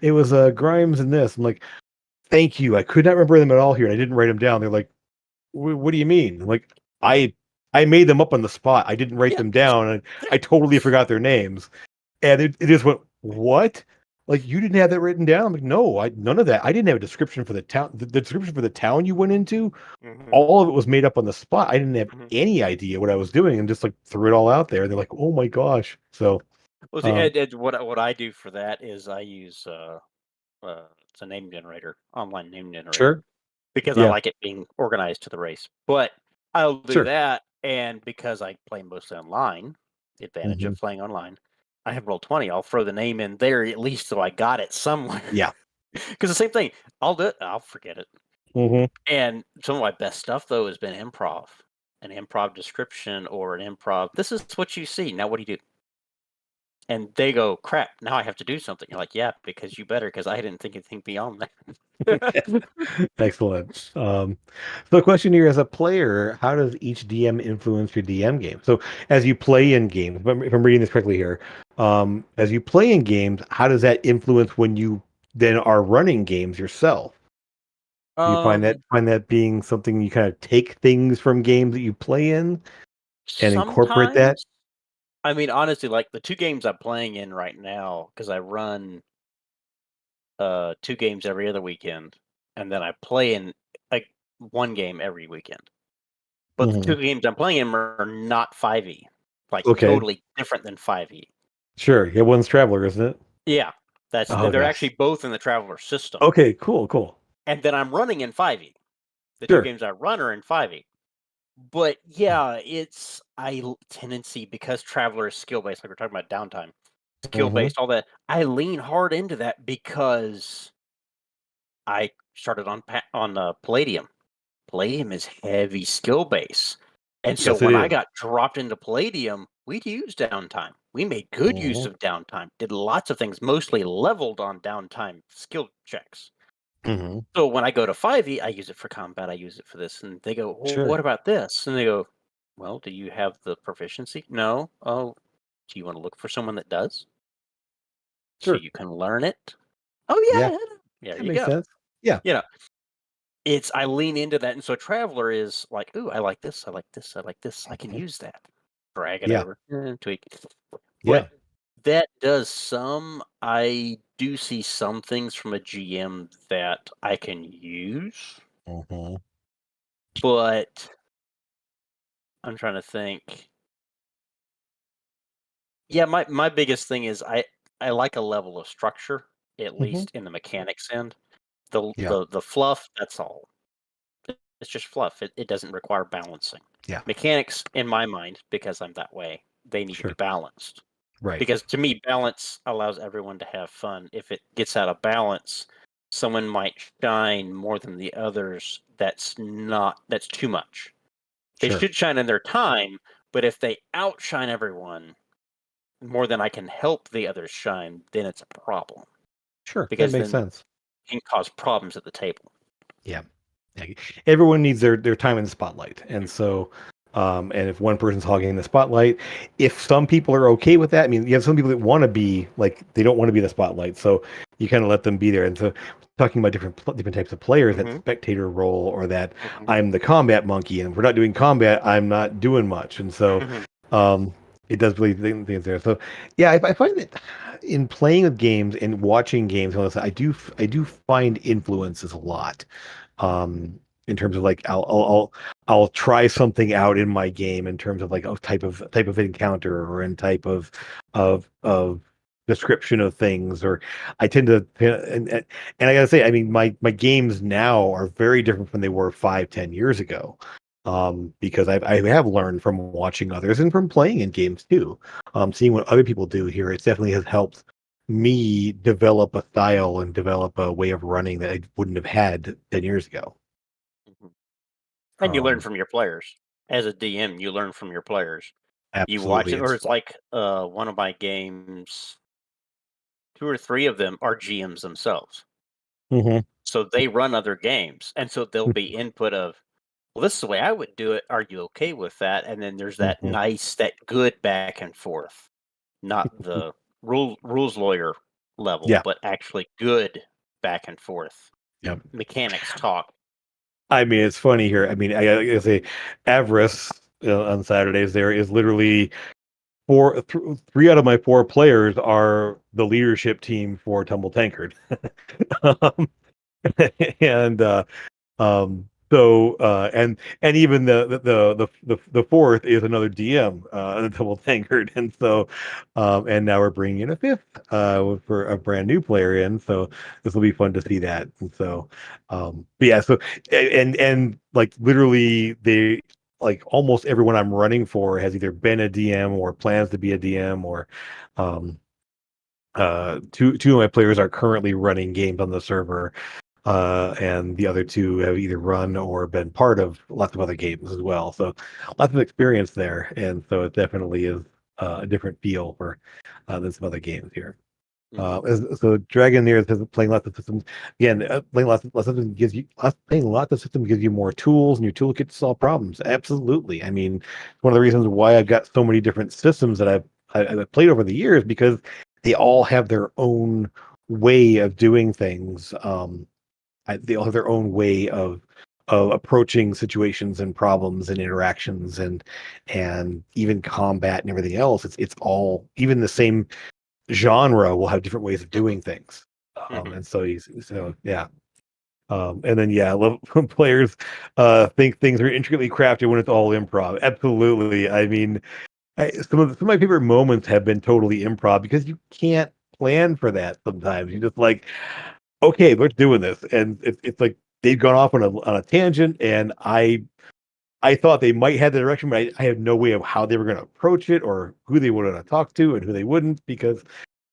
it was Grimes and this. I'm like, thank you. I could not remember them at all here, and I didn't write them down. They're like, what do you mean? I'm like, I I made them up on the spot. I didn't write Yeah. them down, and I totally forgot their names. And it just went, what? Like you didn't have that written down? I'm like, no, I none of that. I didn't have a description for the town. The description for the town you went into, Hmm. all of it was made up on the spot. I didn't have Hmm. any idea what I was doing and just like threw it all out there. They're like, oh my gosh. So Well, see, um what I do for that is I use it's a name generator, online name generator, sure. because I Yeah, like it being organized to the race. But I'll do sure. that, and because I play mostly online, the advantage Hmm. of playing online. I have Roll20. I'll throw the name in there at least so I got it somewhere. Yeah. Because the same thing, I'll do it, I'll forget it. Mm-hmm. And some of my best stuff though has been improv, an improv description or an improv. This is what you see. Now what do you do? And they go, crap, now I have to do something. You're like, yeah, because you better, because I didn't think anything beyond that. Excellent. So the question here, as a player, how does each DM influence your DM game? So as you play in games, if I'm reading this correctly here, as you play in games, how does that influence when you then are running games yourself? Do you um, find that being something you kind of take things from games that you play in and incorporate that? sometimes, I mean, honestly, like the two games I'm playing in right now, because I run two games every other weekend, and then I play in like one game every weekend. But the Hmm. two games I'm playing in are not 5e, like Okay, totally different than 5e. sure. Yeah, one's Traveler, isn't it? Yeah, Oh, they're yes. actually both in the Traveler system, Okay, cool, cool. and then I'm running in 5e. The two Sure. games I run are in 5e. But yeah, it's tendency because Traveler is skill based, like we're talking about downtime, skill Hmm. based, all that. I lean hard into that because I started on Palladium. Palladium is heavy skill base, and so Yes, it when I is. got dropped into Palladium, we used downtime. We made good use Mm-hmm. of downtime. Did lots of things, mostly leveled on downtime skill checks. Hmm. So when I go to 5e, I use it for combat, I use it for this, and they go, "Well, Sure. what about this?" And they go, "Well, do you have the proficiency?" "No." "Oh, do you want to look for someone that does? So Sure. you can learn it?" "Oh, Yeah, yeah, yeah, there that you makes go." sense. Yeah. You know, it's I lean into that, and so Traveler is like, "Ooh, I like this, I like this, I like this, I can Mhm. use that." Drag it Yeah. over, tweak. Yeah. But that does some I do see some things from a GM that I can use, Mhm. but I'm trying to think. Yeah, my biggest thing is I like a level of structure, at Mhm. least in the mechanics end. The Yeah. the fluff, that's all. It's just fluff. It doesn't require balancing. Yeah. Mechanics, in my mind, because I'm that way, they need to be Sure. balanced. Right. Because to me, balance allows everyone to have fun. If it gets out of balance, someone might shine more than the others. That's too much. They Sure. should shine in their time, but if they outshine everyone more than I can help the others shine, then it's a problem Sure. That because makes then sense. it can cause problems at the table. Yeah. Yeah. Everyone needs their time in the spotlight. And so and if one person's hogging the spotlight, if some people are okay with that, I mean, you have some people that want to be like they don't want to be the spotlight. So you kind of let them be there. And so talking about different types of players, that Mhm, spectator role or that mhm, I'm the combat monkey and if we're not doing combat, I'm not doing much. And so mhm, um it does really things there. So yeah, I find that in playing with games and watching games, I do find influences a lot um in terms of like I'll try something out in my game in terms of like a type of encounter or in type of description of things or I tend to and I gotta say I mean my games now are very different from they were 5-10 years ago because I have learned from watching others and from playing in games too seeing what other people do here it definitely has helped me develop a style and develop a way of running that I wouldn't have had 10 years ago. mhm. And you learn Um, from your players. As a DM, you learn from your players. You watch Absolutely. it, or it's like one of my games. Two or three of them are GMs themselves, Mhm. so they run other games, and so there'll be input of, "Well, this is the way I would do it. Are you okay with that?" And then there's Mhm. that good back and forth, not the rules lawyer level, Yeah. but actually good back and forth Yep. mechanics talk. I mean, it's funny here. I mean, I gotta say, Avarice on Saturdays there is literally three out of my four players are the leadership team for Tumble Tankard. um, and and even the fourth is another DM, the double tankard, and so and now we're bringing in a fifth for a brand new player in, so this will be fun to see that. And so but yeah, so and like literally like almost everyone I'm running for has either been a DM or plans to be a DM, or um, two of my players are currently running games on the server, and the other two have either run or been part of lots of other games as well. So lots of experience there, and so it definitely is a different feel for than some other games here. Hmm. So Dragoneer says playing lots of systems again. Playing lots of systems gives you playing lots of systems gives you more tools and your toolkit to solve problems. Absolutely. I mean, one of the reasons why I've got so many different systems that I've played over the years, because they all have their own way of doing things. They all have their own way of approaching situations and problems and interactions and even combat and everything else. It's all, even the same genre will have different ways of Hmm. doing things. Hmm. And so yeah. And then yeah, I love when players think things are intricately crafted when it's all improv. Absolutely. I mean, some of my favorite moments have been totally improv, because you can't plan for that sometimes. You just like, okay, we're doing this, and it's like they've gone off on a tangent, and I thought they might have the direction, but I had no way of how they were going to approach it, or who they would want to talk to and who they wouldn't. Because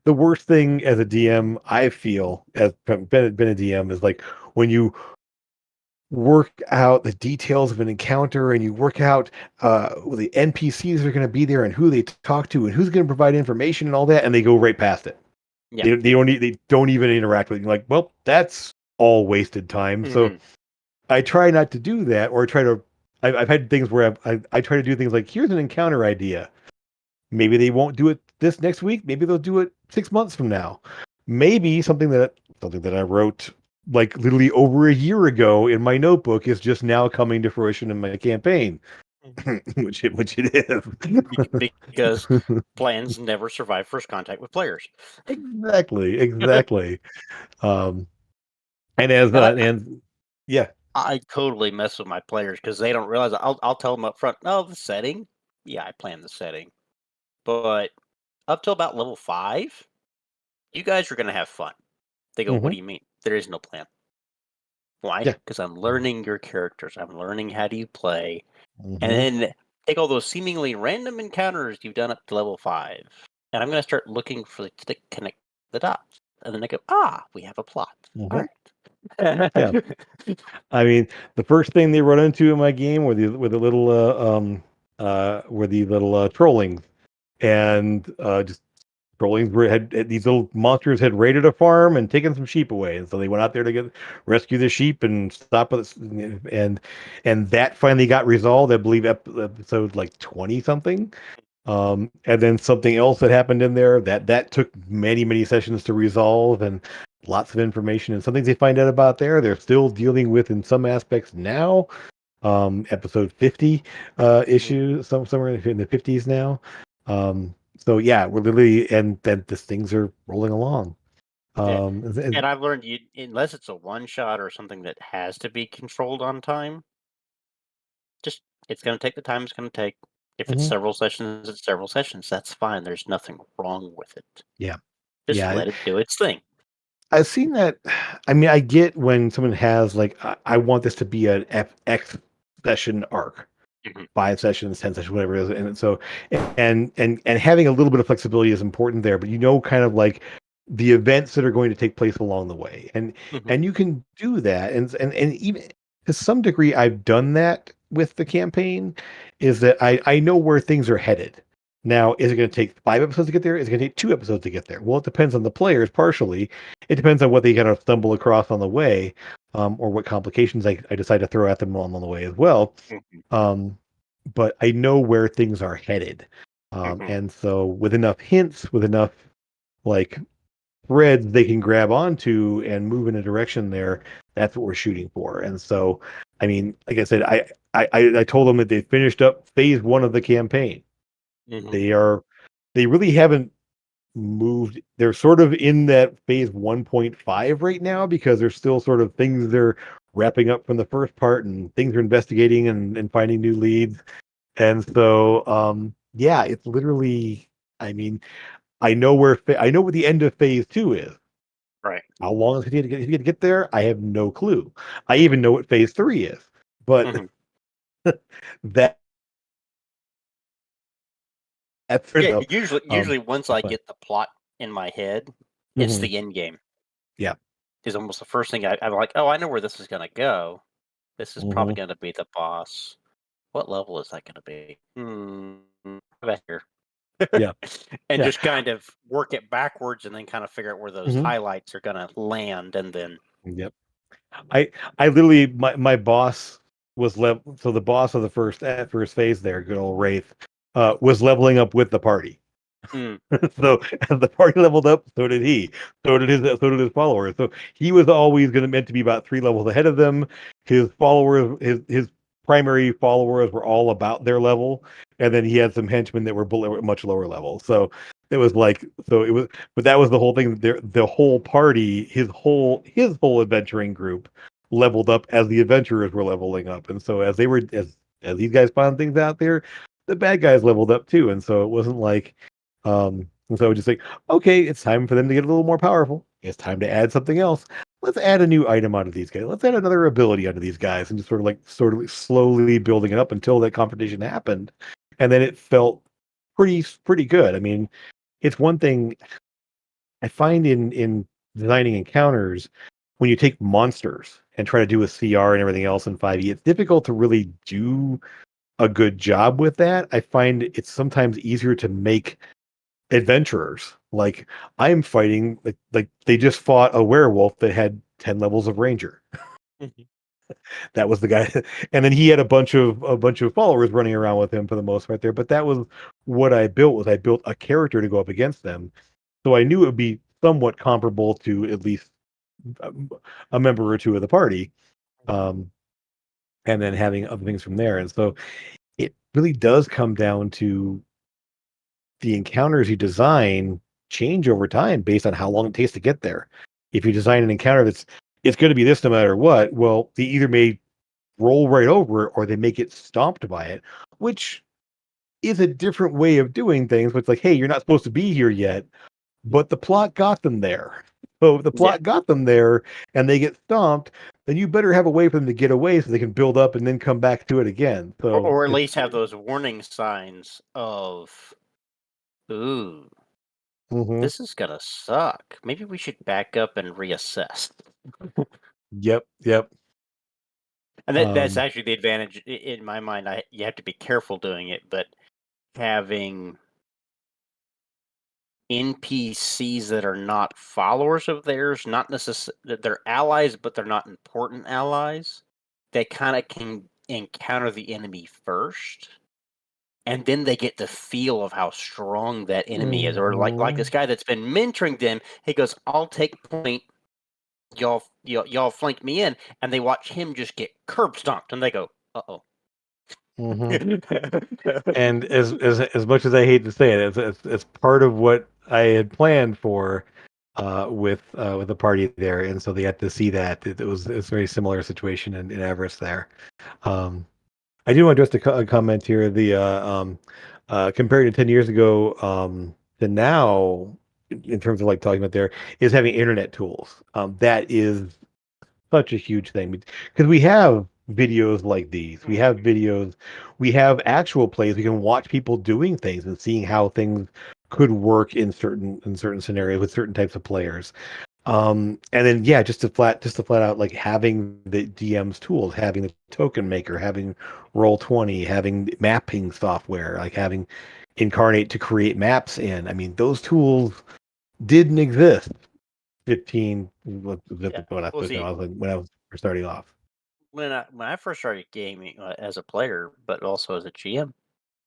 the worst thing as a DM, I feel, as been a DM, is like when you work out the details of an encounter, and you work out the NPCs are going to be there and who they talk to and who's going to provide information and all that, and they go right past it. Yeah. They don't even interact with you. Like, well, that's all wasted time. So Hmm. I try not to do that, or try to. I've had things where I try to do things like, here's an encounter idea. Maybe they won't do it this next week. Maybe they'll do it 6 months from now. Maybe something that I wrote like literally over a year ago in my notebook is just now coming to fruition in my campaign, which it is. Because plans never survive first contact with players. Exactly, exactly. Um, and as And and yeah. I totally mess with my players because they don't realize. I'll tell them up front. No, the setting. Yeah, I plan the setting, but up till about level 5, you guys are gonna have fun. They go, "What Hmm. do you mean? There is no plan." Why? Yeah. Because I'm learning your characters. I'm learning how do you play, and Hmm. then take all those seemingly random encounters you've done up to level 5, and I'm gonna start looking for to connect the dots. And then they go, "Ah, we have a plot." All Hmm. Yeah. right. I mean, the first thing they run into in my game were the little trollings, and just trolling had these little monsters had raided a farm and taken some sheep away, and so they went out there to rescue the sheep and stop it. And that finally got resolved. I believe episode like 20 something. And then something else that happened in there that took many sessions to resolve, and lots of information, and some things they find out about there they're still dealing with in some aspects now. Episode 50 issue, somewhere in the 50s now. So yeah, we're literally, and then these things are rolling along. Yeah, And and I've learned you unless it's a one shot or something that has to be controlled on time, just it's gonna take the time it's gonna take. If it's mhm, several sessions, it's several sessions. That's fine. There's nothing wrong with it. yeah, Just yeah. let it do its thing. I've seen that. I mean, I get when someone has like, I want this to be an X session arc, Mhm, 5 sessions, 10 sessions, whatever it is. And so, and having a little bit of flexibility is important there, but kind of like the events that are going to take place along the way. mhm, And you can do that. And even to some degree, I've done that with the campaign, is that I know where things are headed. Now, is it going to take 5 episodes to get there? Is it going to take 2 episodes to get there? Well, it depends on the players partially. It depends on what they kind of stumble across on the way, or what complications I decide to throw at them on the way as well. mhm, Um, but I know where things are headed. mhm. And so with enough hints, with enough like threads they can grab onto and move in a direction there, that's what we're shooting for. And so, I mean, like I said, I told them that they finished up phase 1 of the campaign. Mhm. They are, they really haven't moved. They're sort of in that phase 1.5 right now, because there's still sort of things they're wrapping up from the first part, and things are investigating and finding new leads. And so, yeah, it's literally, I mean, I know what the end of phase 2 is. Right. How long is it to get there? I have no clue. I even know what phase 3 is, but Mhm. that that's Yeah, though. usually once That's I fine. get the plot in my head, it's Hmm. the end game. Yeah. Is almost the first thing I'm like, oh, I know where this is gonna go. This is probably Hmm. gonna be the boss. What level is that gonna be? Back here. Yeah. And Yeah. just kind of work it backwards and then kind of figure out where those Hmm. highlights are gonna land and then Yep. I literally my boss was so the boss of the first phase there, good old Wraith, was leveling up with the party. mm, So as the party leveled up, so did he. So did his followers. So he was always going to meant to be about 3 levels ahead of them. His followers, his primary followers were all about their level, and then he had some henchmen that were below, much lower level. So it was like it was, but that was the whole thing. The whole party, his whole adventuring group leveled up as the adventurers were leveling up, and so as these guys found things out there, the bad guys leveled up too, and so it wasn't like and so just like, okay, it's time for them to get a little more powerful. It's time to add something else. Let's add a new item onto these guys. Let's add another ability onto these guys, and just sort of slowly building it up until that confrontation happened, and then it felt pretty good. I mean, it's one thing I find in designing encounters when you take monsters and try to do a CR and everything else in 5e, it's difficult to really do a good job with that. I find it's sometimes easier to make adventurers. Like I'm fighting like they just fought a werewolf that had 10 levels of ranger. mhm. That was the guy. And then he had a bunch of followers running around with him for the most part there. But that was what I built a character to go up against them. So I knew it would be somewhat comparable to at least um, a member or two of the party. Um, and then having other things from there. And so it really does come down to the encounters you design change over time based on how long it takes to get there. If you design an encounter that's it's going to be this no matter what, well, they either may roll right over it or they may get stomped by it, which is a different way of doing things. But it's like, hey, you're not supposed to be here yet, but the plot got them there. So if the Yeah. plot got them there and they get stomped, then you better have a way for them to get away so they can build up and then come back to it again. So Or at it's least have those warning signs of, ooh, mhm. this is gonna suck. Maybe we should back up and reassess. Yep, yep. And that's Um, actually the advantage in my mind. You have to be careful doing it, but having NPCs that are not followers of theirs, not necessarily they're allies, but they're not important allies. They kind of can encounter the enemy first, and then they get the feel of how strong that enemy is. Or like this mhm. guy that's been mentoring them, he goes, "I'll take point. Y'all flank me in," and they watch him just get curb stomped, and they go, "Uh oh." Mhm. And as much as I hate to say it, it's part of what I had planned for with the party there, and so they got to see that it's a very similar situation in Everest there. Um, I do want to address a comment here. Compared to 10 years ago to now, in terms of like talking about there, is having internet tools. That is such a huge thing because we have videos like these. We have actual plays. We can watch people doing things and seeing how things could work in certain scenarios with certain types of players. And then yeah, just to flat out like having the DM's tools, having the token maker, having Roll20, having mapping software, like having Incarnate to create maps in. I mean, those tools didn't exist 15 what was Yeah. it when I Well, was see, when I was starting off. when I first started gaming as a player, but also as a GM,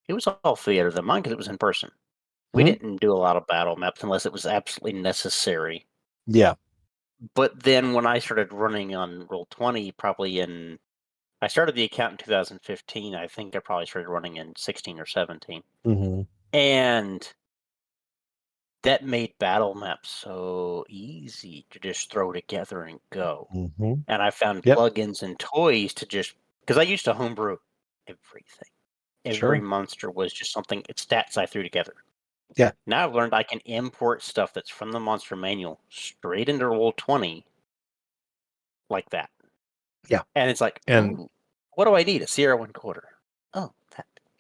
it was all theater of mind because it was in person. We Mhm. didn't do a lot of battle maps unless it was absolutely necessary. Yeah. But then when I started running on Roll20, I started the account in 2015. I think I probably started running in 16 or 17. Mhm. And that made battle maps so easy to just throw together and go. Mhm. And I found Yep. plugins and toys to just because I used to homebrew everything. Every Sure. monster was just something it's stats I threw together. Yeah. Now I've learned I can import stuff that's from the monster manual straight into Roll20 like that. Yeah. And it's like, And ooh, what do I need? A Sierra one quarter.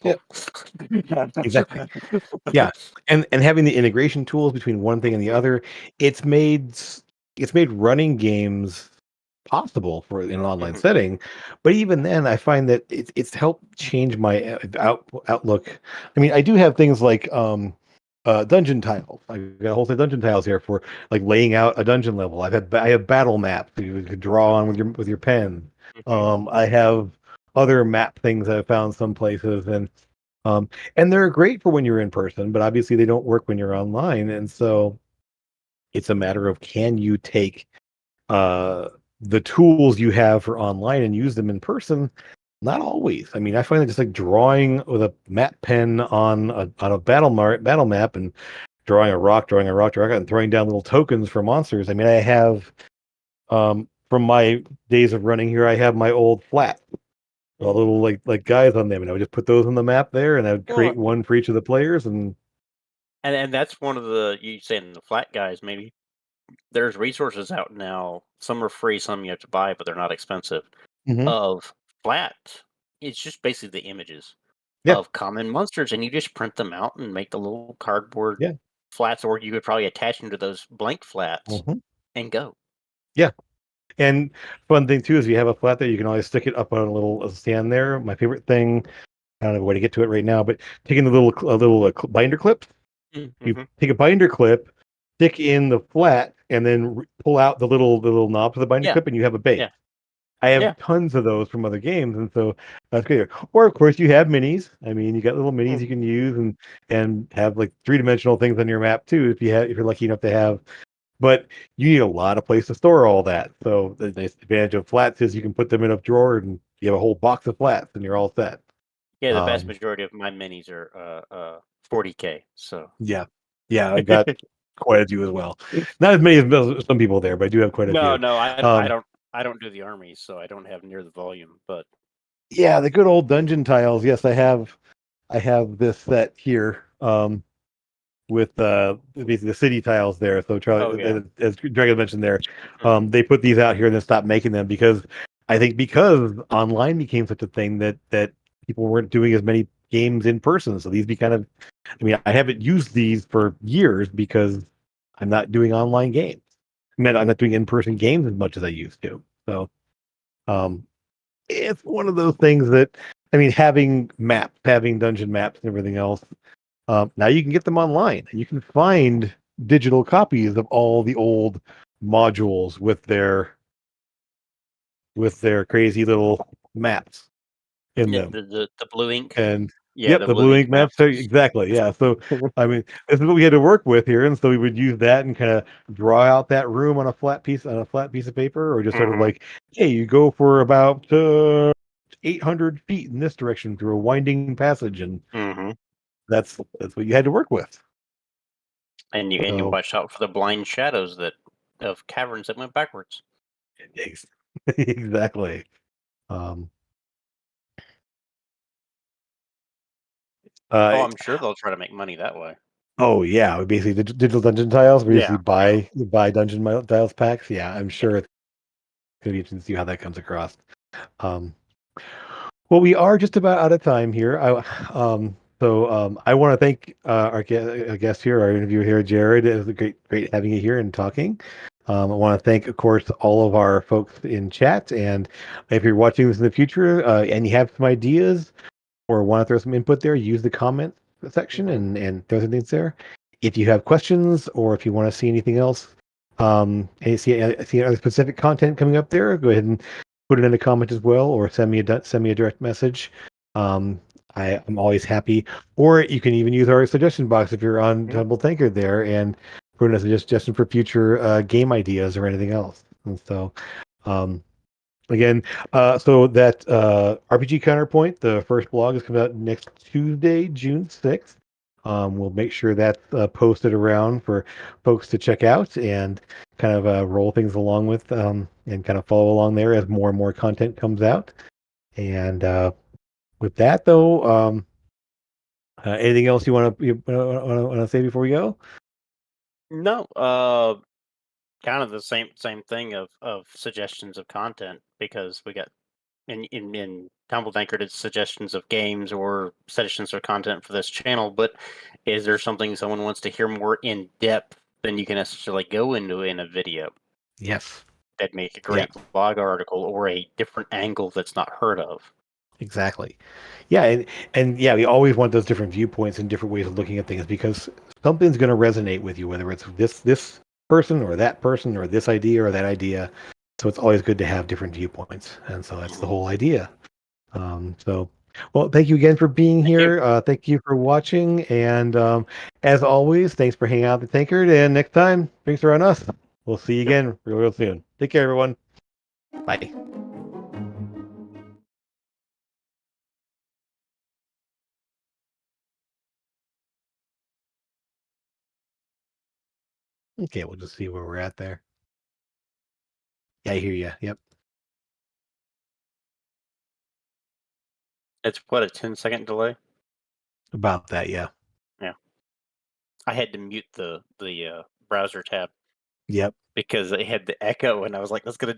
Yeah, exactly. Yeah, and having the integration tools between one thing and the Mhm, other, it's made it's made running games possible for in an online mhm, setting. But even then, I find that it's helped change my outlook. I mean, I do have things like dungeon tiles. I got a whole set of dungeon tiles here for like laying out a dungeon level. I have battle maps that you could draw on with your pen. mhm. I have other map things that I found some places, um and they're great for when you're in person, but obviously they don't work when you're online. And so it's a matter of, can you take uh the tools you have for online and use them in person? Not always. I mean, I find that just like drawing with a map pen on a battle map, and drawing a rock, and throwing down little tokens for monsters. I mean, I have from my days of running here, I have my old flat, a little like guys on them, and I would just put those on the map there, and I would create Well, one for each of the players. And and that's one of the you saying the flat guys maybe. There's resources out now. Some are free, some you have to buy, but they're not expensive. Mhm. Of flat, it's just basically the images Yeah, of common monsters, and you just print them out and make the little cardboard yeah, flats, or you could probably attach them to those blank flats mhm, and go. yeah. And fun thing too is, if you have a flat there, you can always stick it up on a little stand there. My favorite thing, I don't know where to get to it right now, but taking the binder clip, you Mm-hmm. take a binder clip, stick in the flat, and then pull out the little knob for the binder Yeah, clip, and you have a base. yeah, I have yeah. tons of those from other games, and so that's great. Or of course, you have minis. I mean, you got little minis you Mhm. can use, and have like three-dimensional things on your map too, if you're lucky enough to have. But you need a lot of place to store all that. So the nice advantage of flats is you can put them in a drawer, and you have a whole box of flats, and you're all set. Yeah, the vast Um, majority of my minis are 40K. So yeah, yeah, I've got quite a few as well. Not as many as some people there, but I do have quite a no, few. no, Um, I don't do the army, so I don't have near the volume. But yeah, the good old dungeon tiles. Yes, I have this set here. With basically the city tiles there. So oh Charlie, yeah, as Dragon mentioned there, hmm they put these out here and then stopped making them, because I think because online became such a thing that people weren't doing as many games in person. So these be kind of, I mean, I haven't used these for years because I'm not doing online games. I mean, I'm not doing in-person games as much as I used to. So um, it's one of those things that, I mean, having maps, having dungeon maps and everything else, now you can get them online. You can find digital copies of all the old modules with their crazy little maps in yeah, them. the blue ink. And Yeah, yep, the the blue blue ink ink maps. maps. So exactly, yeah. So I mean, this is what we had to work with here, and so we would use that and kind of draw out that room on a flat piece of paper, or just sort of Hmm like, hey, you go for about 800 feet in this direction through a winding passage, and hmm that's what you had to work with. And you So watch out for the blind shadows that of caverns that went backwards. ex- exactly. Um, Oh, uh, I'm sure they'll try to make money that way. oh yeah, we basically digital dungeon tiles. We basically Yeah, yeah, buy tiles packs. Yeah, I'm yeah. sure it's gonna be interesting to see how that comes across. Um, well, we are just about out of time here. I want to thank our guest here, our interviewer here, Jared. It was great having you here and talking. I want to thank, of course, all of our folks in chat. And if you're watching this in the future and you have some ideas or want to throw some input there, use the comment section hmm and throw some things there. If you have questions or if you want to see anything else, and you see other specific content coming up there, go ahead and put it in a comment as well, or send me a direct message. Um, I'm always happy. Or you can even use our suggestion box if you're on hmm Tumble Thinker there, and put in a suggestion for future game ideas or anything else. And so, um, again, so that RPG Counterpoint, the first blog, is coming out next Tuesday, June 6th. We'll make sure that's posted around for folks to check out and kind of roll things along with, and kind of follow along there as more and more content comes out. And with that, though, anything else you want to say before we go? No, kind of the same thing of suggestions of content because we got in Tumbled Anchored suggestions of games or suggestions or content for this channel, but is there something someone wants to hear more in depth than you can necessarily go into in a video Yes. that make a Yeah. great blog article or a different angle that's not heard of? Exactly. Yeah, and yeah, we always want those different viewpoints and different ways of looking at things because something's going to resonate with you, whether it's this person or this idea or that idea. So it's always good to have different viewpoints, and so that's the Mhm. whole idea. So, well, thank you again for being Thank you. here. Thank you for watching, and as always, thanks for hanging out with the Tankard. And next time, drinks are on us. We'll see you Yep. again real soon. Take care, everyone. Bye. Okay, we'll just see where we're at there. Yeah, I hear you. Yep. It's what, a 10-second delay? About that, yeah. Yeah. I had to mute the browser tab Yep. because they had the echo, and I was like, "That's gonna